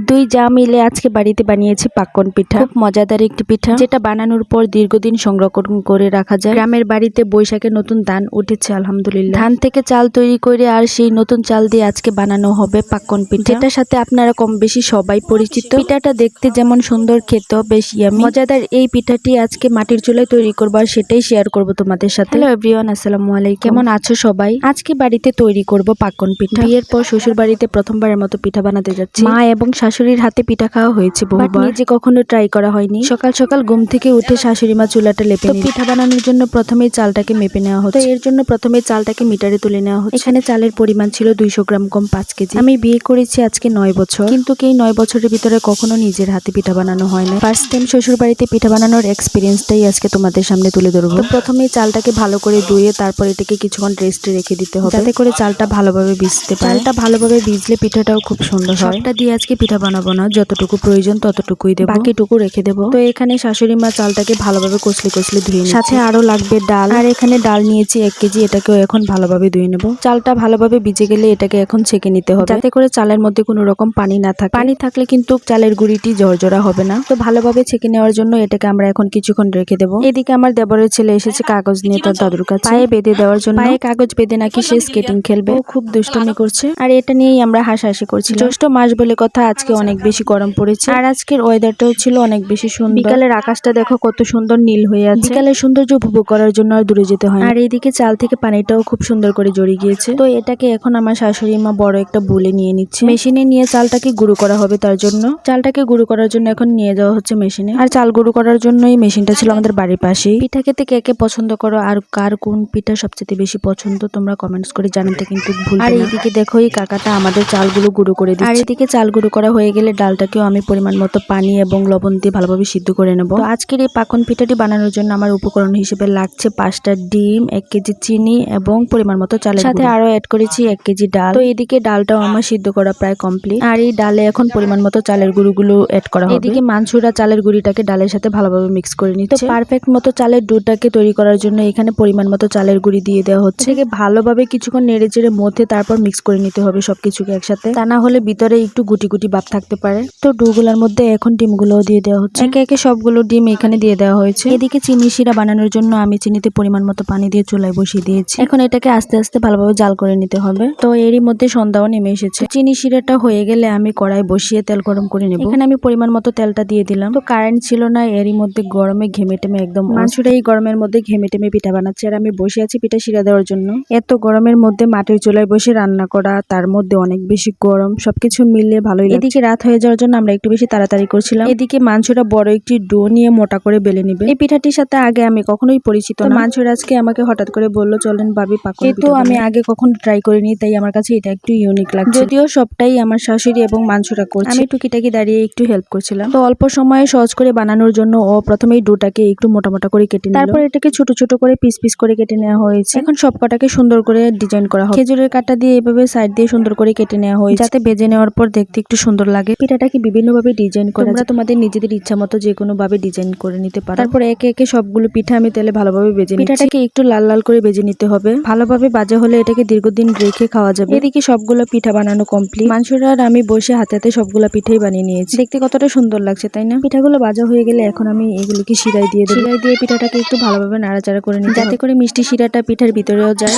দুই যা মিলে আজকে বাড়িতে বানিয়েছি পাক্কন পিঠা। খুব মজাদার একটি পিঠা, যেটা বানানোর পর দীর্ঘদিন সংরক্ষণ করে রাখা যায়। গ্রামের বাড়িতে বৈশাখে নতুন ধান উঠেছে আলহামদুলিল্লাহ। ধান থেকে চাল তৈরি করে আর সেই নতুন চাল দিয়ে আজকে বানানো হবে পাক্কন পিঠা, যেটার সাথে আপনারা কম বেশি সবাই পরিচিত। পিঠাটা দেখতে যেমন সুন্দর, খেতেও বেশ ইয়ামি মজাদার। এই পিঠাটি আজকে মাটির চুলায় তৈরি করবো আর সেটাই শেয়ার করবো তোমাদের সাথে। হ্যালো এভরিওয়ান, আসসালামু আলাইকুম। কেমন আছো সবাই? আজকে বাড়িতে তৈরি করব পাক্কন পিঠা। বিয়ের পর শ্বশুর বাড়িতে প্রথমবারের মতো পিঠা বানাতে যাচ্ছি। মা এবং শাশুড়ির হাতে পিঠা খাওয়া হয়েছে বহুবার, নিজে কখনো ট্রাই করা হয়নি। সকাল সকাল ঘুম থেকে উঠে শাশুড়ি মা চুলাটা লেপে নিল। পিঠা বানানোর জন্য প্রথমেই চালটাকে মেপে নেওয়া হচ্ছে। এর জন্য প্রথমে চালটাকে মিটারে তুলে নেওয়া হচ্ছে। এখানে চালের পরিমাণ ছিল 200 গ্রাম কম 5 কেজি। আমি বিয়ে করেছি আজকে 9 বছর, কিন্তু এই 9 বছরের ভিতরে কখনো নিজের হাতে পিঠা বানানো হয় না। ফার্স্ট টাইম শ্বশুর বাড়িতে পিঠা বানানোর এক্সপিরিয়েন্সটাই আজকে তোমাদের সামনে তুলে ধরবো। প্রথমে চালটাকে ভালো করে ধুয়ে তারপর এটাকে কিছুক্ষণ রেস্টে রেখে দিতে হবে, যাতে করে চালটা ভালোভাবে ভিজতে পারে। চালটা ভালোভাবে ভিজলে পিঠাটাও খুব সুন্দর হয়। সবটা দিয়ে আজকে পিঠা বানাবো না, যতটুকু প্রয়োজন ততটুকুই দেবো, বাকিটুকু রেখে দেবো। তো এখানে শাশুড়ি মা চালটাকে ভালোভাবে কচলে কচলে ধুয়ে নিচ্ছে। সাথে আরো লাগবে ডাল, আর এখানে ডাল নিয়েছি 1 কেজি। এটাকেও এখন ভালোভাবে ধুয়ে নেবো। চালটা ভালোভাবে ভিজে গেলে এটাকে এখন ছেঁকে নিতে হবে, যাতে করে চালের মধ্যে কোনো রকম পানি না থাকে। পানি থাকলে কিন্তু চালের গুঁড়িটি ঝরঝরা হবে না। তো ভালোভাবে ছেঁকে নেওয়ার জন্য এটাকে আমরা এখন কিছুক্ষণ রেখে দেবো। এদিকে আমার দেবরের ছেলে এসেছে কাগজ নিয়ে তার দাদুর কাছে, পায়ে বেঁধে দেওয়ার জন্য। পায়ে কাগজ বেঁধে নাকি সে স্কেটিং খেলবে। ও খুব দুষ্টুমি করছে, আর এটা নিয়েই আমরা হাসাহাসি করছি। জ্যৈষ্ঠ মাস বলে কথা, আজকে অনেক বেশি গরম পড়েছে, আর আজকের ওয়েদারটাও ছিল অনেক বেশি সুন্দর। বিকালের আকাশটা দেখো কত সুন্দর নীল হয়ে আছে। বিকালের সৌন্দর্য উপভোগ করার জন্য আর দূরে যেতে হয়। আর এইদিকে চাল থেকে পানিটাও খুব সুন্দর করে জড়িয়ে গিয়েছে। তো এটাকে এখন আমার শাশুড়ি মা বড় একটা বুলে নিয়ে নিচ্ছে। মেশিনে নিয়ে চালটাকে গুঁড়ো করা হবে। তার জন্য চালটাকে গুঁড়ো করার জন্য এখন নিয়ে যাওয়া হচ্ছে মেশিনে। আর চাল গুঁড়ো করার জন্য এই মেশিনটা ছিল আমাদের বাড়ির পাশেই। পিঠা খেতে কে কে পছন্দ করো, আর কার কোন পিঠা সবচেয়ে বেশি পছন্দ তোমরা কমেন্টস করে জানাতে কিন্তু ভুলবে না। আর এইদিকে দেখো এই কাকাটা আমাদের চালগুলো গুঁড়ো করে দিচ্ছে। আর এদিকে চাল গুঁড়ো করা হয়ে গেলে ডালটাকেও আমি পরিমাণ মতো পানি এবং লবণ দিয়ে ভালোভাবে সিদ্ধ করে নেব। তো আজকের এই পাকন পিঠাটি বানানোর জন্য আমার উপকরণ হিসেবে লাগছে 5টা ডিম, 1 কেজি চিনি এবং পরিমাণ মতো চালের সাথে আরো অ্যাড করেছি 1 কেজি ডাল। তো এদিকে ডালটাও আমার সিদ্ধ করা প্রায় কমপ্লিট, আর এই ডালে এখন পরিমাণ মতো চালের গুঁড়োগুলো অ্যাড করা হবে। এদিকে মানসুরা চালের গুঁড়িটাকে ডালের সাথে ভালোভাবে মিক্স করে নিচ্ছে। তো পারফেক্ট মতো চালের ডোটাকে তৈরি করার জন্য এখানে পরিমাণ মতো চালের গুঁড়ি দিয়ে দেওয়া হচ্ছে। এটাকে ভালোভাবে কিছুক্ষণ নেড়ে চেড়ে মধ্যে তারপর মিক্স করে নিতে হবে সবকিছুকে একসাথে, তা না হলে ভিতরে একটু গুটি গুটি ভাব থাকতে পারে। তো ডোগুলোর মধ্যে এখন ডিমগুলোও দিয়ে দেওয়া হচ্ছে। একে একে সবগুলো ডিম এখানে দিয়ে দেওয়া হয়েছে। এদিকে চিনি শিরা বানানোর জন্য আমি চিনিতে পরিমাণ মতো পানি দিয়ে চুলায় বসিয়ে দিয়েছি। এখন এটাকে আস্তে আস্তে ভালোভাবে জাল করে নিতে হবে। তো এরই মধ্যে সন্ধ্যাও নেমে এসেছে। চিনি শিরাটা হয়ে গেলে আমি কড়াই বসিয়ে তেল গরম করে নেব। এখানে আমি পরিমাণ মতো তেলটা দিয়ে দিলাম। তো কারেন্ট ছিল না, এরই মধ্যে গরমে ঘেমে টেমে একদম মাংসটা এই গরমের মধ্যে ঘেমে টেমে পিঠা বানাচ্ছে, আর আমি বসে আছি পিঠা শিরা দেওয়ার জন্য। এত গরমের মধ্যে মাটির চুলায় বসে রান্না করা, তার মধ্যে অনেক বেশি গরম, সবকিছু মিলে ভালোই লাগছে। এদিকে রাত হয়ে যাওয়ার জন্য আমরা একটু বেশি তাড়াতাড়ি করছিলাম। এদিকে মাংসটা বড় একটি ডো নিয়ে মোটা করে বেলে নিবে। এই পিঠাটির সাথে আগে আমি কখনোই পরিচিত না। মাংসর আজকে আমাকে হঠাৎ করে বললো চলেন ভাবি পাকন পিঠা। তো আমি আগে কখনো ট্রাই করিনি, তাই আমার কাছে এটা একটু ইউনিক লাগছে। যদিও সবটাই আমার শাশুড়ি এবং মাংসরা করছে, আমি টুকিটাকি দাঁড়িয়ে একটু হেল্প করছিলাম। তো অল্প সময়ে সহজ করে বানানোর জন্য ও প্রথমেই ডোটাকে একটু মোটা মোটা করে কেটে নিল, তারপর এটাকে ছোট ছোট করে পিস পিস করে কেটে নেওয়া হয়েছে। এখন সব কটাকে সুন্দর করে ডিজাইন করা হবে। খেজুরের কাঁটা দিয়ে এভাবে সাইড দিয়ে সুন্দর করে কেটে নেওয়া হয়েছে, যাতে ভেজে নেওয়ার পর দেখতে একটু সুন্দর লাগে। পিঠাটাকে বিভিন্ন ভাবে ডিজাইন করা, তোমরা তোমাদের নিজেদের ইচ্ছা মতো যে কোনো ভাবে ডিজাইন করে নিতে পারো। তারপর একে একে সবগুলো পিঠা আমি তেলে ভালোভাবে ভেজে নিচ্ছি। পিঠাটাকে একটু লাল লাল করে ভেজে নিতে হবে। ভালোভাবে ভাজা হলে এটাকে দীর্ঘদিন রেখে খাওয়া যাবে। এদিকে সবগুলো পিঠা বানানো কমপ্লিট। মাংসরা আর আমি বসে হাতে হাতে সবগুলো পিঠাই বানিয়ে নিয়েছি। দেখতে কতটা সুন্দর লাগছে তাই না? পিঠাগুলো ভাজা হয়ে গেলে এখন আমি এগুলোকে শিরায় দিয়ে দেব। শিরায় দিয়ে পিঠাটাকে একটু ভালোভাবে নাড়াচাড়া করে নিই, যাতে করে মিষ্টি শিরাটা পিঠার ভিতরেও যায়।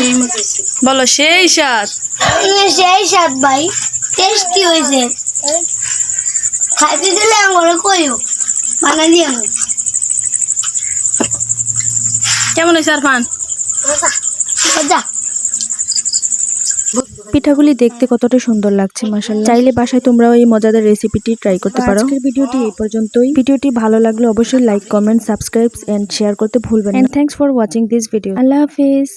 বলো সেই স্বাদ, সেই স্বাদ ভাই, টেস্টি হয়েছে। খাইতে দিলে আমরা কইও বানালি আমি। কেমন হয়েছে আরফান? মজা। পিঠাগুলি দেখতে কতটা সুন্দর লাগছে মাশাআল্লাহ। চাইলে বাসায় তোমরাও এই মজাদার রেসিপিটি ট্রাই করতে পারো। আজকের ভিডিওটি এই পর্যন্তই। ভিডিওটি ভালো লাগলে অবশ্যই like, comment, subscribe and share করতে ভুলবেন না। And thanks for watching this video. আল্লাহ হাফেজ।